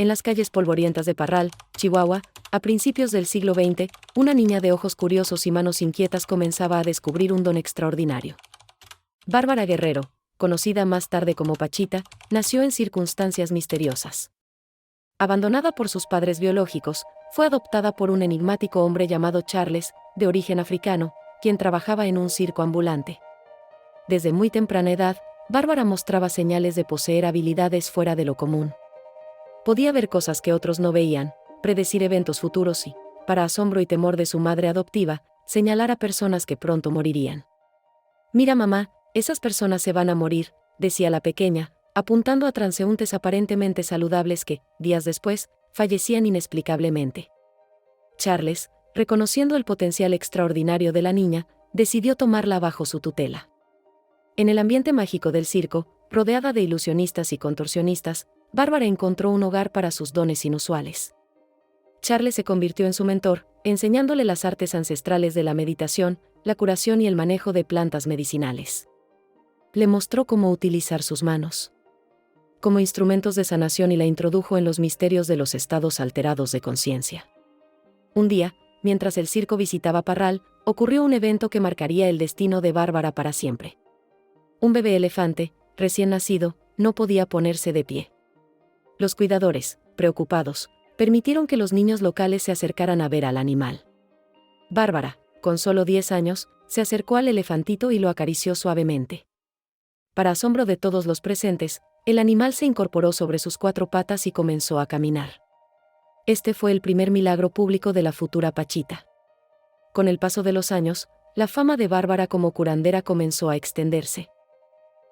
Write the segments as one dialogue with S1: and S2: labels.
S1: en las calles polvorientas de Parral, Chihuahua, a principios del siglo XX, una niña de ojos curiosos y manos inquietas comenzaba a descubrir un don extraordinario. Bárbara Guerrero, conocida más tarde como Pachita, nació en circunstancias misteriosas. Abandonada por sus padres biológicos, fue adoptada por un enigmático hombre llamado Charles, de origen africano, quien trabajaba en un circo ambulante. Desde muy temprana edad, Bárbara mostraba señales de poseer habilidades fuera de lo común. Podía ver cosas que otros no veían, predecir eventos futuros y, para asombro y temor de su madre adoptiva, señalar a personas que pronto morirían. «Mira, mamá, esas personas se van a morir», decía la pequeña, apuntando a transeúntes aparentemente saludables que, días después, fallecían inexplicablemente. Charles, reconociendo el potencial extraordinario de la niña, decidió tomarla bajo su tutela. En el ambiente mágico del circo, rodeada de ilusionistas y contorsionistas, Bárbara encontró un hogar para sus dones inusuales. Charles se convirtió en su mentor, enseñándole las artes ancestrales de la meditación, la curación y el manejo de plantas medicinales. Le mostró cómo utilizar sus manos como instrumentos de sanación y la introdujo en los misterios de los estados alterados de conciencia. Un día, mientras el circo visitaba Parral, ocurrió un evento que marcaría el destino de Bárbara para siempre. Un bebé elefante, recién nacido, no podía ponerse de pie. Los cuidadores, preocupados, permitieron que los niños locales se acercaran a ver al animal. Bárbara, con solo 10 años, se acercó al elefantito y lo acarició suavemente. Para asombro de todos los presentes, el animal se incorporó sobre sus 4 patas y comenzó a caminar. Este fue el primer milagro público de la futura Pachita. Con el paso de los años, la fama de Bárbara como curandera comenzó a extenderse.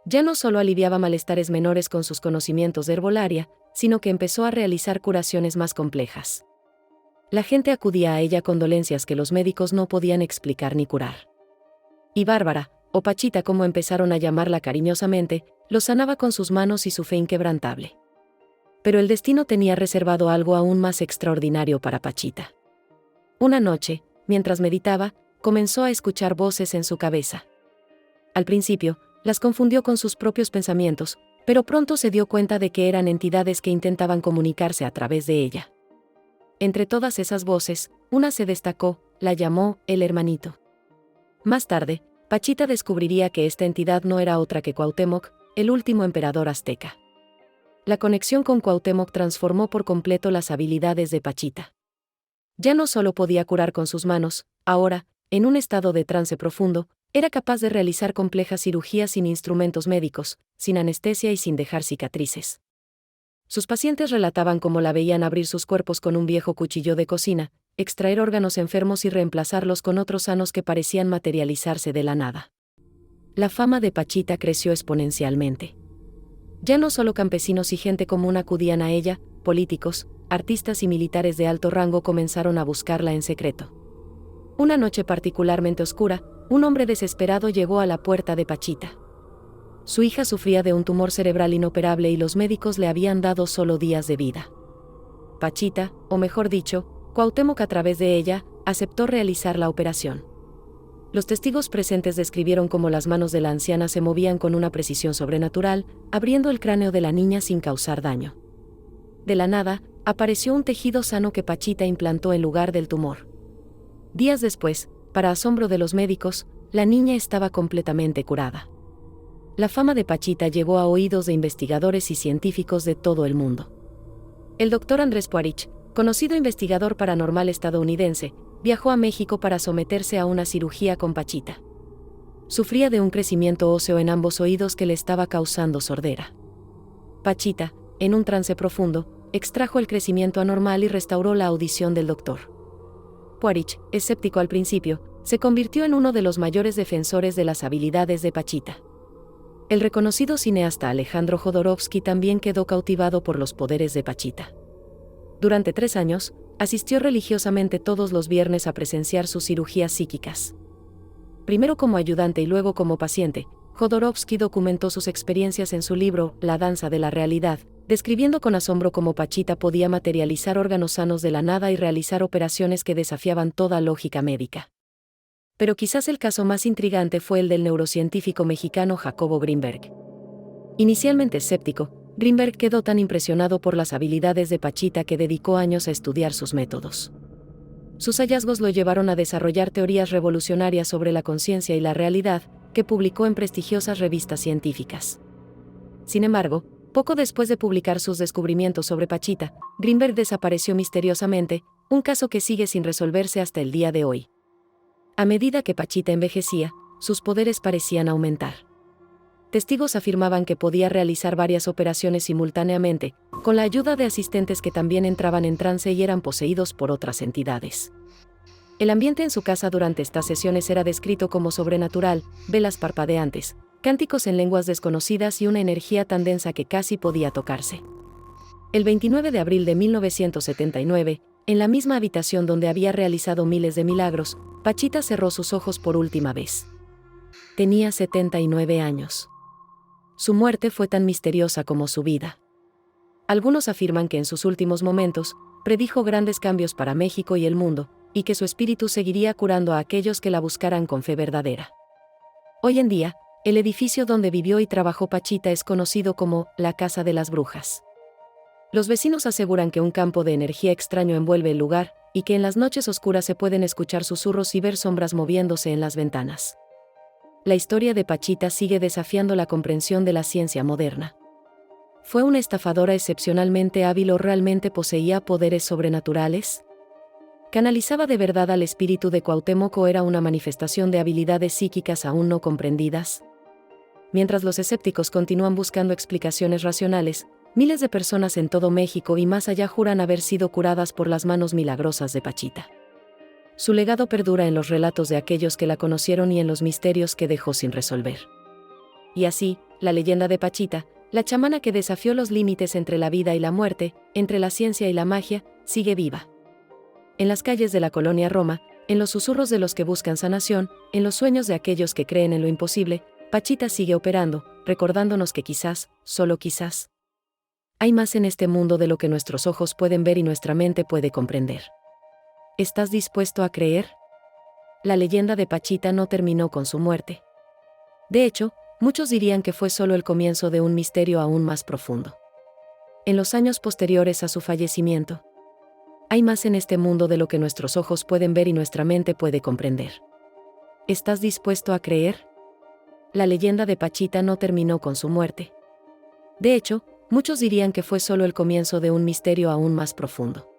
S1: Ya no solo aliviaba malestares menores con sus conocimientos de herbolaria, sino que empezó a realizar curaciones más complejas. La gente acudía a ella con dolencias que los médicos no podían explicar ni curar. Y Bárbara, o Pachita como empezaron a llamarla cariñosamente, lo sanaba con sus manos y su fe inquebrantable. Pero el destino tenía reservado algo aún más extraordinario para Pachita. Una noche, mientras meditaba, comenzó a escuchar voces en su cabeza. Al principio, las confundió con sus propios pensamientos, pero pronto se dio cuenta de que eran entidades que intentaban comunicarse a través de ella. Entre todas esas voces, una se destacó, la llamó el hermanito. Más tarde, Pachita descubriría que esta entidad no era otra que Cuauhtémoc, el último emperador azteca. La conexión con Cuauhtémoc transformó por completo las habilidades de Pachita. Ya no solo podía curar con sus manos, ahora, en un estado de trance profundo, era capaz de realizar complejas cirugías sin instrumentos médicos, sin anestesia y sin dejar cicatrices. Sus pacientes relataban cómo la veían abrir sus cuerpos con un viejo cuchillo de cocina, extraer órganos enfermos y reemplazarlos con otros sanos que parecían materializarse de la nada. La fama de Pachita creció exponencialmente. Ya no solo campesinos y gente común acudían a ella, políticos, artistas y militares de alto rango comenzaron a buscarla en secreto. Una noche particularmente oscura, un hombre desesperado llegó a la puerta de Pachita. Su hija sufría de un tumor cerebral inoperable y los médicos le habían dado solo días de vida. Pachita, o mejor dicho, Cuauhtémoc a través de ella, aceptó realizar la operación. Los testigos presentes describieron cómo las manos de la anciana se movían con una precisión sobrenatural, abriendo el cráneo de la niña sin causar daño. De la nada, apareció un tejido sano que Pachita implantó en lugar del tumor. Días después, para asombro de los médicos, la niña estaba completamente curada. La fama de Pachita llegó a oídos de investigadores y científicos de todo el mundo. El doctor Andrés Puarich, conocido investigador paranormal estadounidense, viajó a México para someterse a una cirugía con Pachita. Sufría de un crecimiento óseo en ambos oídos que le estaba causando sordera. Pachita, en un trance profundo, extrajo el crecimiento anormal y restauró la audición del doctor. Puarich, escéptico al principio, se convirtió en uno de los mayores defensores de las habilidades de Pachita. El reconocido cineasta Alejandro Jodorowsky también quedó cautivado por los poderes de Pachita. Durante 3 años, asistió religiosamente todos los viernes a presenciar sus cirugías psíquicas. Primero como ayudante y luego como paciente, Jodorowsky documentó sus experiencias en su libro La danza de la realidad, describiendo con asombro cómo Pachita podía materializar órganos sanos de la nada y realizar operaciones que desafiaban toda lógica médica. Pero quizás el caso más intrigante fue el del neurocientífico mexicano Jacobo Greenberg. Inicialmente escéptico, Greenberg quedó tan impresionado por las habilidades de Pachita que dedicó años a estudiar sus métodos. Sus hallazgos lo llevaron a desarrollar teorías revolucionarias sobre la conciencia y la realidad, que publicó en prestigiosas revistas científicas. Sin embargo, poco después de publicar sus descubrimientos sobre Pachita, Greenberg desapareció misteriosamente, un caso que sigue sin resolverse hasta el día de hoy. A medida que Pachita envejecía, sus poderes parecían aumentar. Testigos afirmaban que podía realizar varias operaciones simultáneamente, con la ayuda de asistentes que también entraban en trance y eran poseídos por otras entidades. El ambiente en su casa durante estas sesiones era descrito como sobrenatural, velas parpadeantes, cánticos en lenguas desconocidas y una energía tan densa que casi podía tocarse. El 29 de abril de 1979, en la misma habitación donde había realizado miles de milagros, Pachita cerró sus ojos por última vez. Tenía 79 años. Su muerte fue tan misteriosa como su vida. Algunos afirman que en sus últimos momentos, predijo grandes cambios para México y el mundo, y que su espíritu seguiría curando a aquellos que la buscaran con fe verdadera. Hoy en día, el edificio donde vivió y trabajó Pachita es conocido como la Casa de las Brujas. Los vecinos aseguran que un campo de energía extraño envuelve el lugar, y que en las noches oscuras se pueden escuchar susurros y ver sombras moviéndose en las ventanas. La historia de Pachita sigue desafiando la comprensión de la ciencia moderna. ¿Fue una estafadora excepcionalmente hábil o realmente poseía poderes sobrenaturales? ¿Canalizaba de verdad al espíritu de Cuauhtémoc o era una manifestación de habilidades psíquicas aún no comprendidas? Mientras los escépticos continúan buscando explicaciones racionales, miles de personas en todo México y más allá juran haber sido curadas por las manos milagrosas de Pachita. Su legado perdura en los relatos de aquellos que la conocieron y en los misterios que dejó sin resolver. Y así, la leyenda de Pachita, la chamana que desafió los límites entre la vida y la muerte, entre la ciencia y la magia, sigue viva. En las calles de la colonia Roma, en los susurros de los que buscan sanación, en los sueños de aquellos que creen en lo imposible, Pachita sigue operando, recordándonos que quizás, solo quizás, hay más en este mundo de lo que nuestros ojos pueden ver y nuestra mente puede comprender. ¿Estás dispuesto a creer? La leyenda de Pachita no terminó con su muerte. De hecho, muchos dirían que fue solo el comienzo de un misterio aún más profundo. En los años posteriores a su fallecimiento, hay más en este mundo de lo que nuestros ojos pueden ver y nuestra mente puede comprender. ¿Estás dispuesto a creer? La leyenda de Pachita no terminó con su muerte. De hecho, muchos dirían que fue solo el comienzo de un misterio aún más profundo.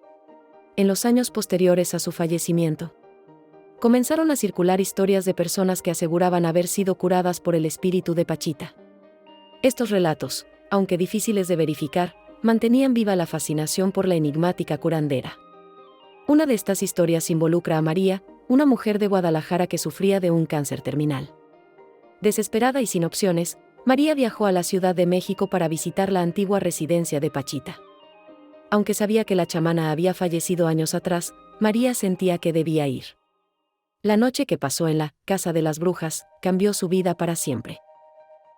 S1: En los años posteriores a su fallecimiento, comenzaron a circular historias de personas que aseguraban haber sido curadas por el espíritu de Pachita. Estos relatos, aunque difíciles de verificar, mantenían viva la fascinación por la enigmática curandera. Una de estas historias involucra a María, una mujer de Guadalajara que sufría de un cáncer terminal. Desesperada y sin opciones, María viajó a la Ciudad de México para visitar la antigua residencia de Pachita. Aunque sabía que la chamana había fallecido años atrás, María sentía que debía ir. La noche que pasó en la Casa de las Brujas cambió su vida para siempre.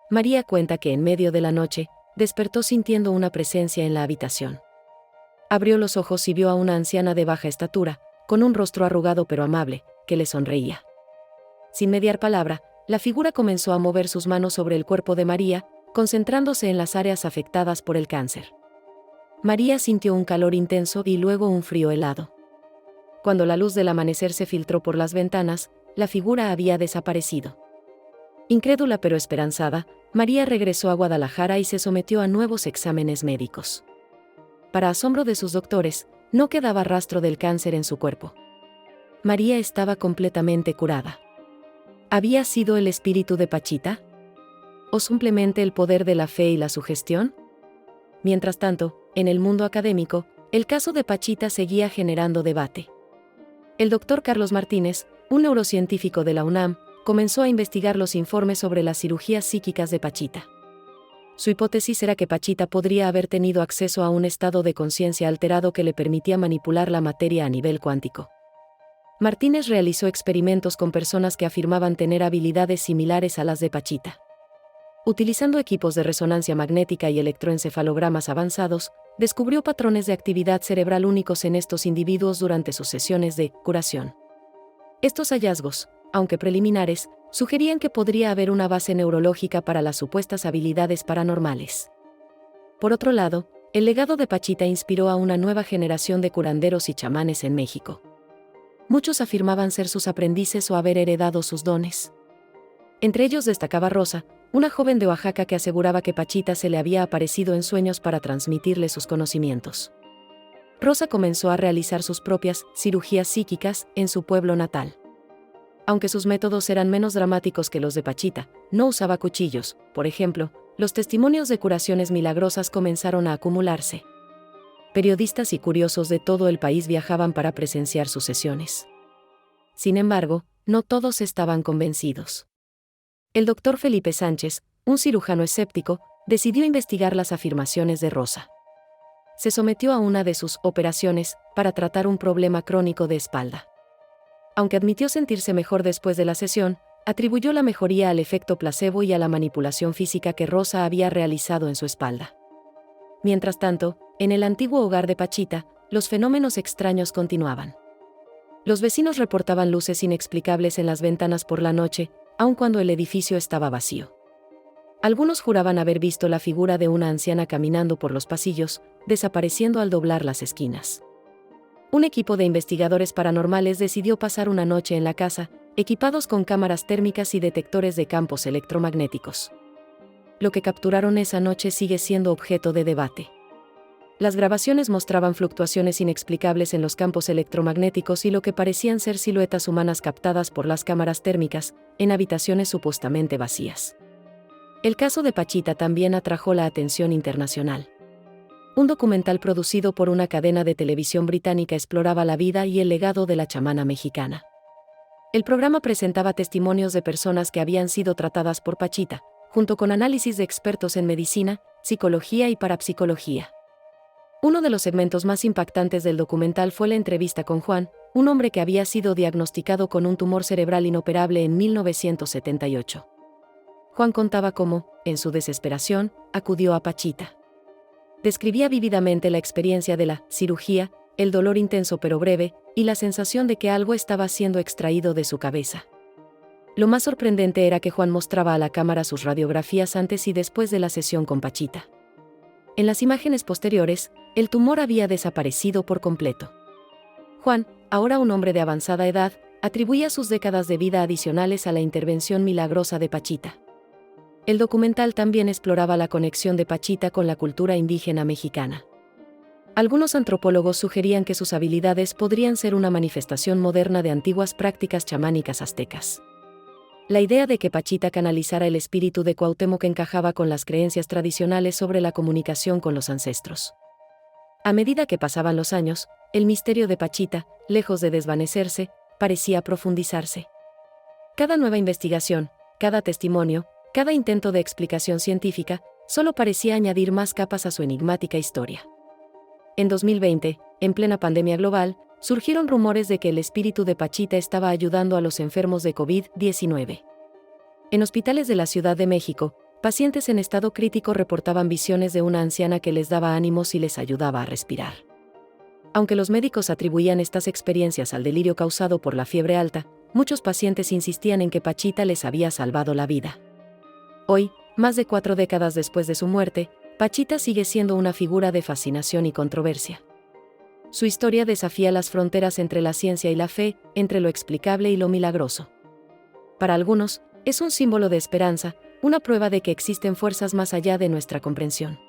S1: María cuenta que en medio de la noche, despertó sintiendo una presencia en la habitación. Abrió los ojos y vio a una anciana de baja estatura, con un rostro arrugado pero amable, que le sonreía. Sin mediar palabra, la figura comenzó a mover sus manos sobre el cuerpo de María, concentrándose en las áreas afectadas por el cáncer. María sintió un calor intenso y luego un frío helado. Cuando la luz del amanecer se filtró por las ventanas, la figura había desaparecido. Incrédula pero esperanzada, María regresó a Guadalajara y se sometió a nuevos exámenes médicos. Para asombro de sus doctores, no quedaba rastro del cáncer en su cuerpo. María estaba completamente curada. ¿Había sido el espíritu de Pachita? ¿O simplemente el poder de la fe y la sugestión? Mientras tanto, en el mundo académico, el caso de Pachita seguía generando debate. El doctor Carlos Martínez, un neurocientífico de la UNAM, comenzó a investigar los informes sobre las cirugías psíquicas de Pachita. Su hipótesis era que Pachita podría haber tenido acceso a un estado de conciencia alterado que le permitía manipular la materia a nivel cuántico. Martínez realizó experimentos con personas que afirmaban tener habilidades similares a las de Pachita. Utilizando equipos de resonancia magnética y electroencefalogramas avanzados, descubrió patrones de actividad cerebral únicos en estos individuos durante sus sesiones de curación. Estos hallazgos, aunque preliminares, sugerían que podría haber una base neurológica para las supuestas habilidades paranormales. Por otro lado, el legado de Pachita inspiró a una nueva generación de curanderos y chamanes en México. Muchos afirmaban ser sus aprendices o haber heredado sus dones. Entre ellos destacaba Rosa, una joven de Oaxaca que aseguraba que Pachita se le había aparecido en sueños para transmitirle sus conocimientos. Rosa comenzó a realizar sus propias cirugías psíquicas en su pueblo natal. Aunque sus métodos eran menos dramáticos que los de Pachita, no usaba cuchillos, por ejemplo, los testimonios de curaciones milagrosas comenzaron a acumularse. Periodistas y curiosos de todo el país viajaban para presenciar sus sesiones. Sin embargo, no todos estaban convencidos. El doctor Felipe Sánchez, un cirujano escéptico, decidió investigar las afirmaciones de Rosa. Se sometió a una de sus operaciones para tratar un problema crónico de espalda. Aunque admitió sentirse mejor después de la sesión, atribuyó la mejoría al efecto placebo y a la manipulación física que Rosa había realizado en su espalda. Mientras tanto, en el antiguo hogar de Pachita, los fenómenos extraños continuaban. Los vecinos reportaban luces inexplicables en las ventanas por la noche, aun cuando el edificio estaba vacío. Algunos juraban haber visto la figura de una anciana caminando por los pasillos, desapareciendo al doblar las esquinas. Un equipo de investigadores paranormales decidió pasar una noche en la casa, equipados con cámaras térmicas y detectores de campos electromagnéticos. Lo que capturaron esa noche sigue siendo objeto de debate. Las grabaciones mostraban fluctuaciones inexplicables en los campos electromagnéticos y lo que parecían ser siluetas humanas captadas por las cámaras térmicas, en habitaciones supuestamente vacías. El caso de Pachita también atrajo la atención internacional. Un documental producido por una cadena de televisión británica exploraba la vida y el legado de la chamana mexicana. El programa presentaba testimonios de personas que habían sido tratadas por Pachita, junto con análisis de expertos en medicina, psicología y parapsicología. Uno de los segmentos más impactantes del documental fue la entrevista con Juan, un hombre que había sido diagnosticado con un tumor cerebral inoperable en 1978. Juan contaba cómo, en su desesperación, acudió a Pachita. Describía vívidamente la experiencia de la cirugía, el dolor intenso pero breve, y la sensación de que algo estaba siendo extraído de su cabeza. Lo más sorprendente era que Juan mostraba a la cámara sus radiografías antes y después de la sesión con Pachita. En las imágenes posteriores, el tumor había desaparecido por completo. Juan, ahora un hombre de avanzada edad, atribuía sus décadas de vida adicionales a la intervención milagrosa de Pachita. El documental también exploraba la conexión de Pachita con la cultura indígena mexicana. Algunos antropólogos sugerían que sus habilidades podrían ser una manifestación moderna de antiguas prácticas chamánicas aztecas. La idea de que Pachita canalizara el espíritu de Cuauhtémoc encajaba con las creencias tradicionales sobre la comunicación con los ancestros. A medida que pasaban los años, el misterio de Pachita, lejos de desvanecerse, parecía profundizarse. Cada nueva investigación, cada testimonio, cada intento de explicación científica, solo parecía añadir más capas a su enigmática historia. En 2020, en plena pandemia global, surgieron rumores de que el espíritu de Pachita estaba ayudando a los enfermos de COVID-19. En hospitales de la Ciudad de México, pacientes en estado crítico reportaban visiones de una anciana que les daba ánimos y les ayudaba a respirar. Aunque los médicos atribuían estas experiencias al delirio causado por la fiebre alta, muchos pacientes insistían en que Pachita les había salvado la vida. Hoy, más de 4 décadas después de su muerte, Pachita sigue siendo una figura de fascinación y controversia. Su historia desafía las fronteras entre la ciencia y la fe, entre lo explicable y lo milagroso. Para algunos, es un símbolo de esperanza, una prueba de que existen fuerzas más allá de nuestra comprensión.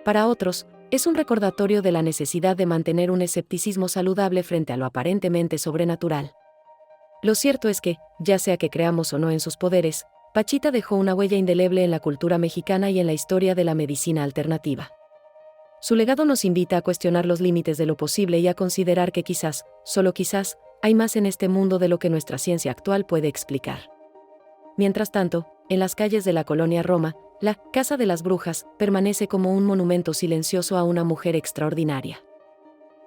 S1: Para otros, es un recordatorio de la necesidad de mantener un escepticismo saludable frente a lo aparentemente sobrenatural. Lo cierto es que, ya sea que creamos o no en sus poderes, Pachita dejó una huella indeleble en la cultura mexicana y en la historia de la medicina alternativa. Su legado nos invita a cuestionar los límites de lo posible y a considerar que quizás, solo quizás, hay más en este mundo de lo que nuestra ciencia actual puede explicar. Mientras tanto, en las calles de la colonia Roma, la Casa de las Brujas permanece como un monumento silencioso a una mujer extraordinaria.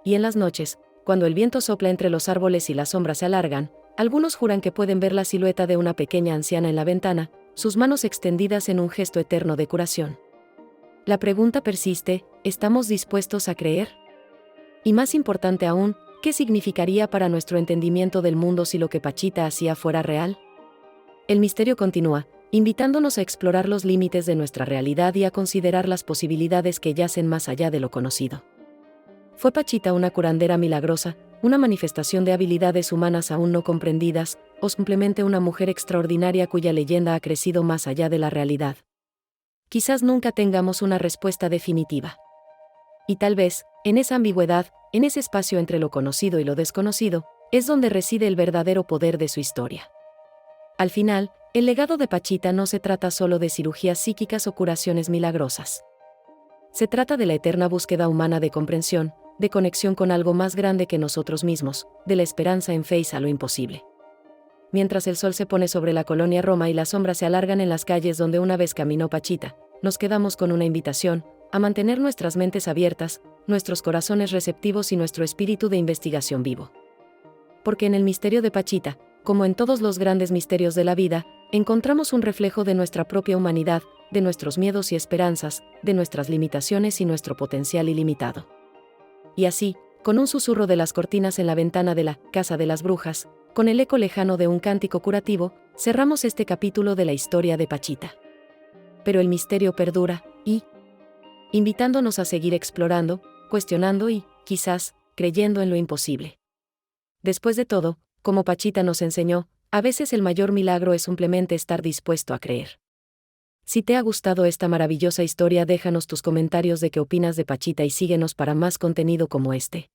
S1: Y en las noches, cuando el viento sopla entre los árboles y las sombras se alargan, algunos juran que pueden ver la silueta de una pequeña anciana en la ventana, sus manos extendidas en un gesto eterno de curación. La pregunta persiste, ¿estamos dispuestos a creer? Y más importante aún, ¿qué significaría para nuestro entendimiento del mundo si lo que Pachita hacía fuera real? El misterio continúa, invitándonos a explorar los límites de nuestra realidad y a considerar las posibilidades que yacen más allá de lo conocido. ¿Fue Pachita una curandera milagrosa, una manifestación de habilidades humanas aún no comprendidas, o simplemente una mujer extraordinaria cuya leyenda ha crecido más allá de la realidad? Quizás nunca tengamos una respuesta definitiva. Y tal vez, en esa ambigüedad, en ese espacio entre lo conocido y lo desconocido, es donde reside el verdadero poder de su historia. Al final, el legado de Pachita no se trata solo de cirugías psíquicas o curaciones milagrosas. Se trata de la eterna búsqueda humana de comprensión, de conexión con algo más grande que nosotros mismos, de la esperanza en fe a lo imposible. Mientras el sol se pone sobre la colonia Roma y las sombras se alargan en las calles donde una vez caminó Pachita, nos quedamos con una invitación, a mantener nuestras mentes abiertas, nuestros corazones receptivos y nuestro espíritu de investigación vivo. Porque en el misterio de Pachita, como en todos los grandes misterios de la vida, encontramos un reflejo de nuestra propia humanidad, de nuestros miedos y esperanzas, de nuestras limitaciones y nuestro potencial ilimitado. Y así, con un susurro de las cortinas en la ventana de la Casa de las Brujas, con el eco lejano de un cántico curativo, cerramos este capítulo de la historia de Pachita. Pero el misterio perdura, invitándonos a seguir explorando, cuestionando y, quizás, creyendo en lo imposible. Después de todo, como Pachita nos enseñó, a veces el mayor milagro es simplemente estar dispuesto a creer. Si te ha gustado esta maravillosa historia, déjanos tus comentarios de qué opinas de Pachita y síguenos para más contenido como este.